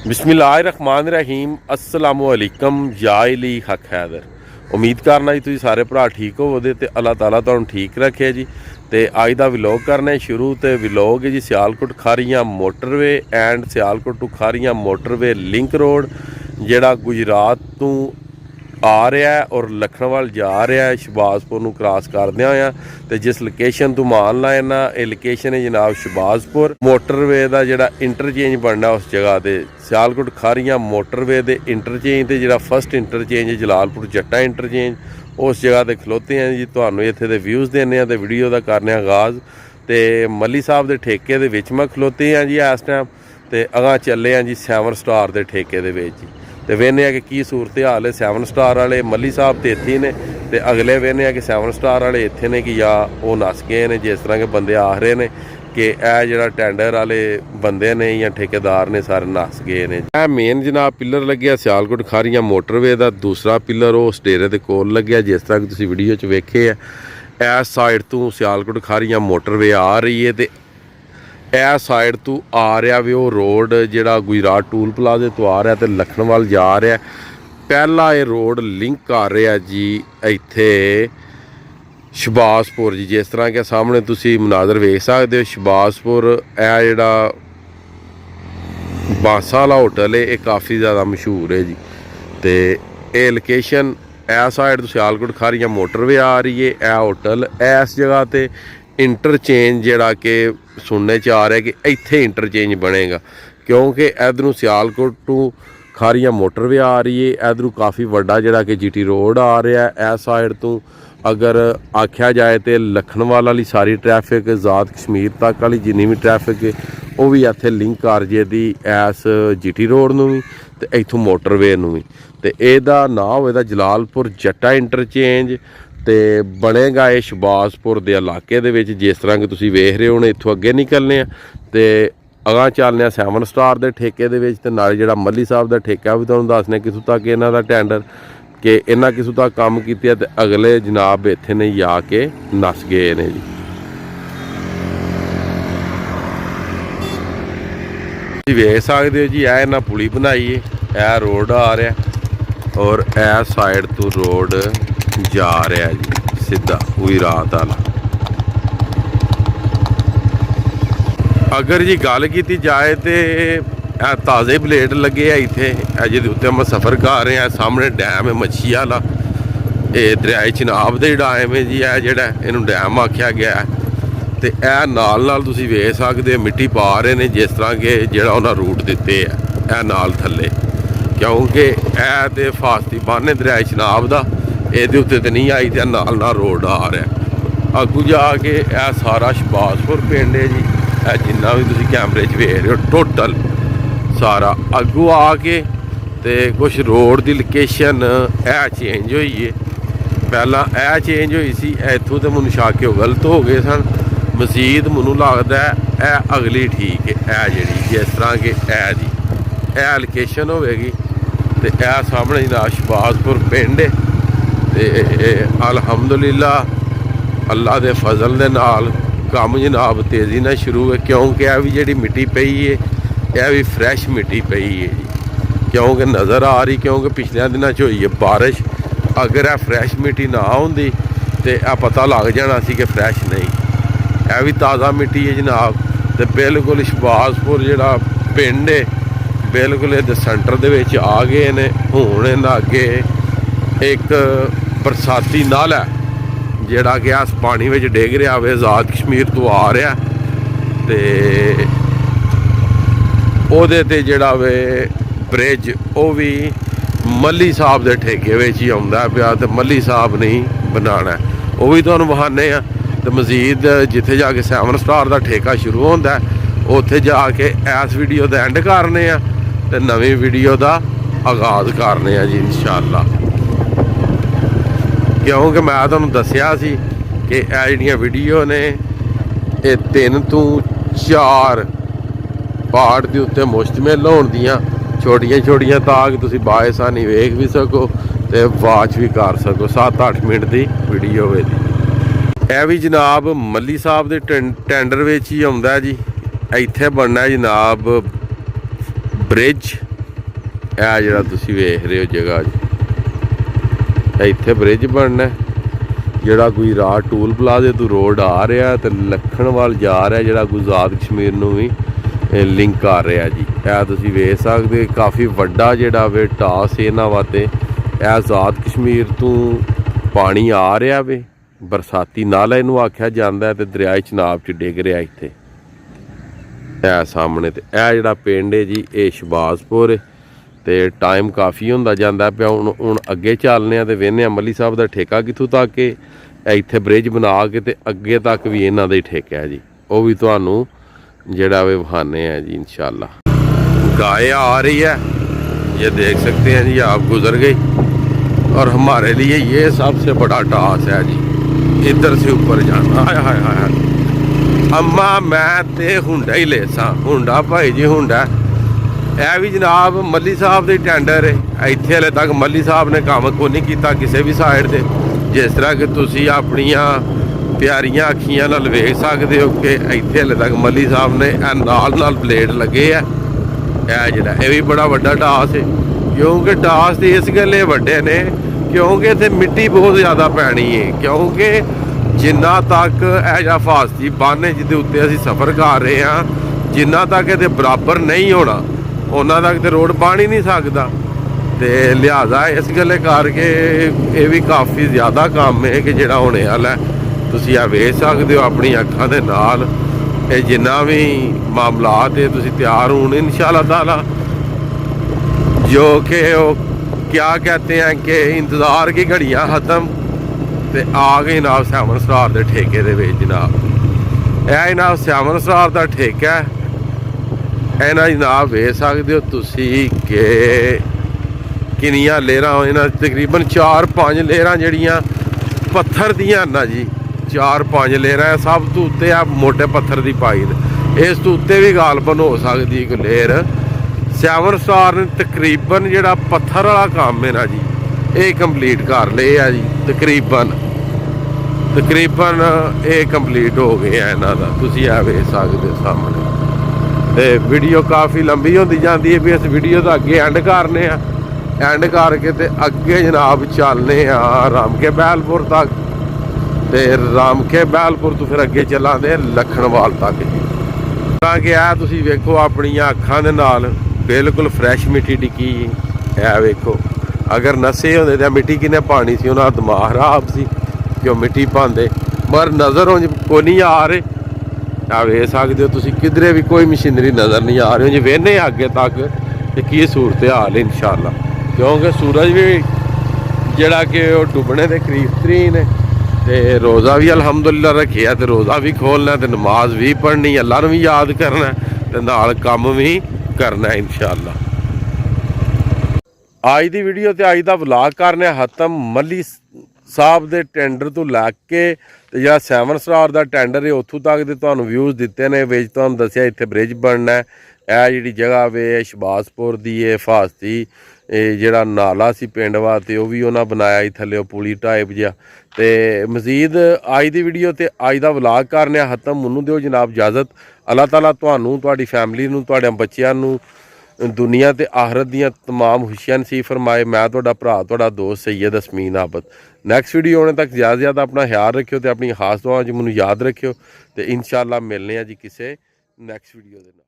बिस्मिल्लाहिर्रहमानिर्रहीम अस्सलामुअलैकुम जाइली हक हैदर। उम्मीद करना जी तुसीं सारे भरा ठीक होवोगे ते अल्लाह ताला तुहानूं ठीक रखे जी। ते अज दा व्लॉग करने शुरू। तो व्लॉग है जी Sialkot Kharian motorway and Sialkot to Kharian motorway link road जिहड़ा गुजरात तो आ रहा है और लखनऊ जा रहा है शहबाजपुर नूं क्रॉस करदे होया। ते जिस लोकेशन तो मान लाए ना ये लोकेशन है जनाब शहबाजपुर मोटरवे का जिहड़ा इंटरचेंज बनना उस जगह ते सियालकोट खारियां मोटरवे दे इंटरचेंज ते जिहड़ा फस्ट इंटरचेंज है जलालपुर जट्टा इंटरचेंज उस जगह ते खलोते हैं जी। तुहानूं इत्थे दे व्यूज़ देने ते वीडियो का करने आगाज़। ते मली साहब दे ठेके दे विच मैं खलोते हैं जी इस टाइम। ते अगां चले हैं जी 7 स्टार दे ठेके दे विच जी। तो वेने की सूरत हाल है 7 स्टार वाले मली साहब तो इत्थे ने ते अगले वेने कि 7 स्टार वाले इत्थे ने कि या वो नस गए ने जिस तरह के बंदे आख रहे हैं कि यह जो टेंडर वाले बंदे ने या ठेकेदार ने सारे नस गए ने। यह मेन जनाब पिलर लग्या सियालकोट खारियां मोटरवे का। दूसरा पिलर वो डेरे के कोल लग्या जिस तरह कि तुसीं वीडियो च वेखे है। इस साइड तो सियालकोट खारियां मोटरवे आ रही है तो यह साइड तो आ रहा भी वो रोड जिहड़ा गुजरात टूल प्लाजे तो आ रहा तो लखनऊ जा रहा। पहला ये रोड लिंक कर रहा जी इत्थे शहबाजपुर जी। जिस तरह के सामने तुसी मनाजर वेख सकते हो शहबाजपुर यह जिहड़ा बांसा वाला होटल है ये काफ़ी ज़्यादा मशहूर है जी। तो ये लोकेशन ए साइड तो सियालकोट खारियां मोटरवे आ रही है। यह होटल इस जगह पर इंटरचेंज जिहड़ा कि सुनने च आ रहा है कि इत्थे इंटरचेंज बनेगा क्योंकि इधरों सियालकोट टू खारियां मोटरवे आ रही है। इधरों काफ़ी वड्डा जिहड़ा कि जीटी रोड आ रहा है। इस साइड तो अगर आख्या जाए तो लखनऊ वाली सारी ट्रैफिक आज़ाद कश्मीर तक वाली जिन्नी भी ट्रैफिक है वो भी इत्थे लिंक कर जेदी इस जीटी रोड नूं भी ते इत्थों मोटरवे नूं भी। ते इहदा नाम होएदा जलालपुर जट्टा इंटरचेंज तो बनेगा ये शहबाजपुर के इलाके दे विच। जिस तरह कि तुसीं वेख रहे हो इत्थों अगे निकलने तो अगां चलने 7 स्टार के ठेके दे विच ते नाल जिहड़ा मली साहब का ठेका भी तुहानूं दसने कित्थों तक इन्हां दा टेंडर कि इन्हां कित्थों तक काम कीता ते अगले जनाब इत्थे ने आके नस गए ने जी। तुसीं वेख सकदे हो जी यह इन्हां पुली बनाई है। यह रोड आ रहा और यह साइड तो रोड जा रहा जी सीधा गुजरात वाला। अगर जी गल की जाए तो ताज़े ब्लेड लगे है इत्थे जिहदे उत्ते मैं सफ़र कर रहा। सामने डैम है मच्छी वाला ये दरियाए चिनाब दे डैम है जी। जिहड़ा इहनूं डैम आख्या गया है तो यह नाल नाल तुसीं वेख सकदे मिट्टी पा रहे हैं जिस तरह के जिहड़ा उन्हां रूट दिते है यह नाल थल्ले क्योंकि यह तो फास्ती बन दरियाए चिनाब का ਇਹਦੇ ਉੱਤੇ ਤੇ नहीं आई तो नाल नाल रोड आ रहा। अगू जाके यह सारा शहबाजपुर पिंड है जी। जिन्ना भी तुसीं कैमरे च वेख रहे हो टोटल सारा अगू आके तो कुछ रोड की लोकेशन यह चेंज हुई है। पहला यह चेंज हुई सी इत्थों तो मैनूं शाके गलत हो गए सन। मजीद मैनूं लगदा है यह अगली ठीक है यह जिहड़ी जिस तरह के यह लोकेशन होगी तो यह सामने जनाब शहबाजपुर पिंड है। ते अलहमदुलिल्लाह अल्लाह के फजल दे नाल काम जनाब तेज़ी नाल शुरू है क्योंकि यह भी जी मिट्टी पई है यह भी फ्रैश मिट्टी पई है जी। क्योंकि नज़र आ रही क्योंकि पिछले दिनों हुई है बारिश। अगर यह फ्रैश मिट्टी ना होंदी तो यह पता लग जाना सी कि फ्रैश नहीं। यह भी ताज़ा मिट्टी है जनाब। तो बिल्कुल शहबाजपुर जिहड़ा पिंड है बिल्कुल इहदे सेंटर दे विच आ गए ने। हुण इन्हां अगे एक बरसाती नाला है जिहड़ा कि अस पानी में डिग रहा वे आज़ाद कश्मीर तो आ रहा तो ओहदे ते जिहड़ा वे ब्रिज वो भी मली साहब के ठेके में ही आउंदा पिया ते मली साहब नहीं बनाना वो भी तुहानूं वखाने आ। तो मजीद जिथे जाके 7 स्टार का ठेका शुरू होंदा उत्थे जाके इस वीडियो का एंड करने आ ते नवीं वीडियो का आगाज़ करने आ जी इंशाअल्लाह। क्योंकि मैं तुहानूं दस्सिया सी कि यह जिहड़ियां वीडियो ने ये 3 तो 4 पार्ट के उत्ते मुश्तमिल होण दियां छोटियां छोटियां ताकि तुसीं बाआसानी वेख भी सको तो वाच भी कर सको। 7-8 मिनट की वीडियो होवे दी। यह भी जनाब मली साहब के टेंडर में ही आउंदा जी। इत्थे बनना जनाब ब्रिज ਇਹ ਜਿਹੜਾ ਤੁਸੀਂ ਵੇਖ ਰਹੇ ਹੋ ਜਗ੍ਹਾ ਜੀ, ਇੱਥੇ ਬ੍ਰਿਜ ਬਣਨਾ। ਜਿਹੜਾ ਕੋਈ ਰਾਹ ਟੂਲ ਪਲਾਜ਼ੇ ਤੋਂ ਰੋਡ ਆ ਰਿਹਾ ਤੇ ਲੱਖਣ ਵੱਲ ਜਾ ਰਿਹਾ, ਜਿਹੜਾ ਗੁਜਰਾਤ ਕਸ਼ਮੀਰ ਨੂੰ ਵੀ ਲਿੰਕ ਕਰ ਰਿਹਾ ਜੀ। ਇਹ ਤੁਸੀਂ ਵੇਖ ਸਕਦੇ ਕਾਫੀ ਵੱਡਾ ਜਿਹੜਾ ਵੇ ਟਾਸ ਇਹਨਾਂ ਵਾਸਤੇ। ਇਹ ਆਜ਼ਾਦ ਕਸ਼ਮੀਰ ਤੋਂ ਪਾਣੀ ਆ ਰਿਹਾ ਵੇ, ਬਰਸਾਤੀ ਨਾਲਾ ਇਹਨੂੰ ਆਖਿਆ ਜਾਂਦਾ ਤੇ ਦਰਿਆਏ ਚਨਾਬ 'ਚ ਡਿੱਗ ਰਿਹਾ ਇੱਥੇ। ਇਹ ਸਾਹਮਣੇ ਤੇ ਇਹ ਜਿਹੜਾ ਪਿੰਡ ਹੈ ਜੀ, ਇਹ ਸ਼ਹਬਾਜ਼ਪੁਰ ਤੇ ਟਾਈਮ ਕਾਫੀ ਹੁੰਦਾ ਜਾਂਦਾ ਪਿਆ। ਹੁਣ ਅੱਗੇ ਚੱਲਦੇ ਆ ਤੇ ਵੇਖਦੇ ਆ ਮੱਲੀ ਸਾਹਿਬ ਦਾ ਠੇਕਾ ਕਿੱਥੋਂ ਤੱਕ ਹੈ। ਇੱਥੇ ਬ੍ਰਿਜ ਬਣਾ ਕੇ ਤੇ ਅੱਗੇ ਤੱਕ ਵੀ ਇਹਨਾਂ ਦਾ ਹੀ ਠੇਕਾ ਹੈ ਜੀ, ਉਹ ਵੀ ਤੁਹਾਨੂੰ ਜਿਹੜਾ वे बहाने हैं जी इंशाल्लाह। गाय आ रही है, ये देख सकते हैं जी, आप गुजर गई और हमारे लिए ये सबसे बड़ा टास्क है जी, इधर से ऊपर जाना। हाय हाय हाय अम्मा मैं ते हुंडा ही ले सा, हुंडा भाई जी हुंडा। यह भी जनाब मल्ली साहब के टेंडर है। इत्थे हले तक मल्ली साहब ने काम को नहीं किया किसी भी साइड से। जिस तरह कि तुसी अपनियां प्यारियां अखियां नाल वेख सकते हो कि इत्थे हले तक मल्ली साहब ने नाल ब्लेड लगे है। यह जिहड़ा यह भी बड़ा वड्डा टास है, क्योंकि टास तो इस गल्ले वड्डे ने क्योंकि इत्थे मिट्टी बहुत ज़्यादा पैनी है। क्योंकि जिन्ना तक यह जिहड़ा फासती बन है जिहदे उत्ते असीं सफ़र कर रहे हैं, जिन्ना तक इहदे बराबर नहीं होना उन्ना तक तो रोड बन ही नहीं सकता। तो लिहाजा इस गल्ले करके ये भी काफ़ी ज़्यादा काम है कि जिहड़ा होने वाला है। ਤੁਸੀਂ ਆ ਵੇਖ ਸਕਦੇ ਹੋ ਆਪਣੀ ਅੱਖਾਂ ਦੇ ਨਾਲ। ਇਹ ਜਿੰਨਾ ਵੀ ਮਾਮਲਾਤ है ਤੁਸੀਂ ਤਿਆਰ ਹੋਣ इंशाअल्लाह ताला। जो कि वो क्या कहते हैं कि इंतज़ार की घड़ियाँ ख़त्म तो आ गई जनाब सैमन सरार के ठेके दे विच जनाब। यह जनाब सैमन सरार का ठेका है। इन्हां जनाब वेख सकते हो तुसी कि किनियां लेयरां इन्हां तकरीबन 4-5 लेयरां जिहड़ियां पत्थर दियां ना जी, 4-5 लेयरां सब तो उत्ते आ मोटे पत्थर की पाई ने। इस तो उत्ते भी गालबन हो सकती एक लेयर। सैमन स्टार ने तकरीबन जिहड़ा पत्थर वाला काम है ना जी, ये कंप्लीट कर ले है जी। तकरीबन ये कंप्लीट हो गया है इन्हां दा, तुसीं आ वेख सकदे हो सामने। ते वीडियो काफ़ी लंबी होती जाती है, भी इस वीडियो का अगे एंड करने एंड करके ते अगे जनाब चलने रामके बैलपुर तक। ते रामके बैलपुर तो फिर अगे चलांदे लखनवाल तक जी। कि आ तुसीं वेखो अपनियां अखां दे नाल बिल्कुल फ्रैश मिट्टी डिकी। है वेखो अगर नशे होंदे तां मिट्टी किन्ने पानी सी, उन्हां दा दिमाग खराब सी क्यों मिट्टी पांदे। मगर नज़र हों कोई नहीं आ रहे। आ वेख सकदे हो तुसीं किधरे भी कोई मशीनरी नज़र नहीं आ रही। जे वेखने अगे तक ते की सूरत हाल है इंशाअल्लाह। क्योंकि सूरज भी जिहड़ा कि डुबने के करीब तरीन है। तो रोज़ा भी अलहमदुलिल्लाह रखे है, तो रोज़ा भी खोलना, तो नमाज भी पढ़नी, अल्लाह नूं भी याद करना, तो नाल काम भी करना इंशाअल्लाह। अज की वीडियो तो अज का व्लॉग करने खत्म। मल्ली साहब के टेंडर तो लैके जो सैमन स्टार का टेंडर है उतों तक के तुहानूं व्यूज़ दिते ने। विच तुहानूं दस्सिया इत्थे ब्रिज बनना है। यह जिहड़ी जगह वे शहबाजपुर की है फासती जिहड़ा नाला सी पिंड वास्ते वो भी उन्हें बनाया थल्ले पुली टाइप जिहा। तो मजीद अज की वीडियो तो अज का व्लॉग करने खत्म। मैनूं दिओ जनाब इजाजत। अल्लाह ताला तुहानूं तुहाडी फैमिली नूं तुहाडे बच्चिआं नूं दुनिया ते आखरत दियां तमाम खुशियां नसीब फरमाए। मैं तुहाडा भरा तुहाडा दोस्त सैयद असमीन आबद। नैक्सट वीडियो होने तक ज़्यादा से ज़्यादा अपना ख्याल रखियो तो अपनी खास दुआवां च मैनूं याद रखियो। तो इंशाअल्लाह मिलने जी किसी नैक्सट वीडियो दे नाल।